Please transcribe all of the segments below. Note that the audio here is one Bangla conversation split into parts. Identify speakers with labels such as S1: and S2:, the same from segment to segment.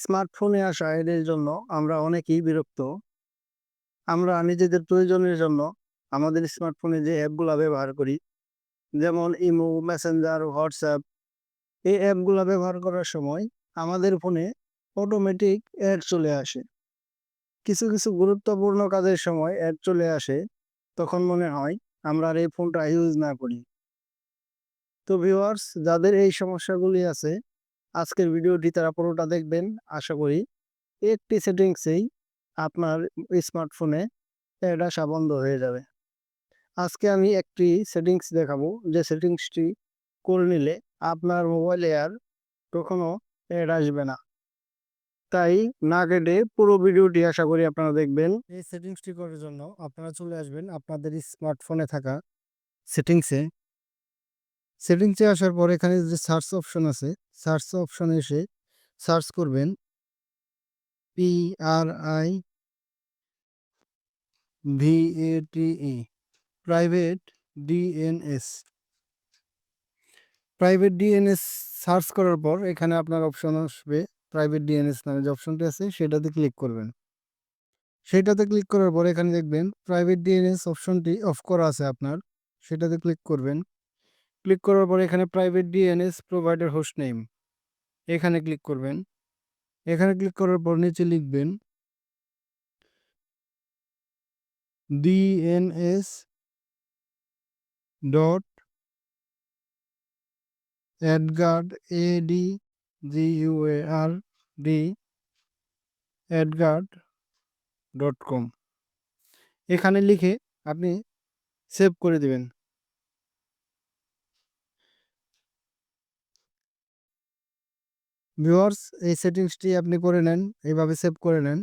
S1: স্মার্টফোনে আসা এদের জন্য আমরা অনেকেই বিরক্ত। আমরা নিজেদের প্রয়োজনের জন্য আমাদের স্মার্টফোনে যে অ্যাপগুলা ব্যবহার করি, যেমন ইমো, মেসেঞ্জার, হোয়াটসঅ্যাপ, এই অ্যাপগুলা ব্যবহার করার সময় আমাদের ফোনে অটোমেটিক অ্যাড চলে আসে। কিছু কিছু গুরুত্বপূর্ণ কাজের সময় অ্যাড চলে আসে, তখন মনে হয় আমরা আর এই ফোনটা ইউজ না করি। তো ভিউয়ার্স, যাদের এই সমস্যাগুলি আছে, আজকের ভিডিওটি তারা পুরোটা দেখবেন। আশা করি একটি সেটিংসেই আপনার স্মার্টফোনে অ্যাড আসা বন্ধ হয়ে যাবে। আজকে আমি একটি সেটিংস দেখাবো, যে সেটিংসটি করে নিলে আপনার মোবাইলে আর কখনো অ্যাড আসবে না। তাই না কেটে পুরো ভিডিওটি আশা করি আপনারা দেখবেন। এই সেটিংসটি করার জন্য আপনারা চলে আসবেন আপনাদের স্মার্টফোনে থাকা সেটিংসে। সেটিংসে আসার পর এখানে যে সার্চ অপশন আছে, সার্চ অপশনে এসে সার্চ করবেন PRIVATE private DNS. Private DNS search করার পর এখানে আপনার অপশন আসবে, প্রাইভেট ডিএনএস নামে যে অপশনটি আছে সেটাতে ক্লিক করবেন। সেটাতে ক্লিক করার পর এখানে দেখবেন প্রাইভেট ডিএনএস অপশনটি অফ করা আছে আপনার, সেটাতে ক্লিক করবেন। ক্লিক করার পর এখানে private DNS provider host name, এখানে ক্লিক করবেন। এখানে ক্লিক করার পর নিচে লিখবেন DNS ডট অ্যাডগার্ড ADGUARD@gard.com। এখানে লিখে আপনি সেভ করে দিবেন। ভিউয়ার্স, এই সেটিংসটি আপনি করে নেন, এইভাবে সেভ করে নেন।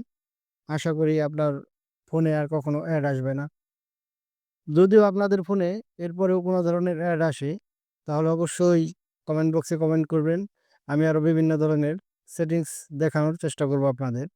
S1: আশা করি আপনার ফোনে আর কখনো অ্যাড আসবে না। যদিও আপনাদের ফোনে এরপরেও কোনো ধরনের অ্যাড আসে, তাহলে অবশ্যই কমেন্ট বক্সে কমেন্ট করবেন। আমি আরও বিভিন্ন ধরনের সেটিংস দেখানোর চেষ্টা করব আপনাদের।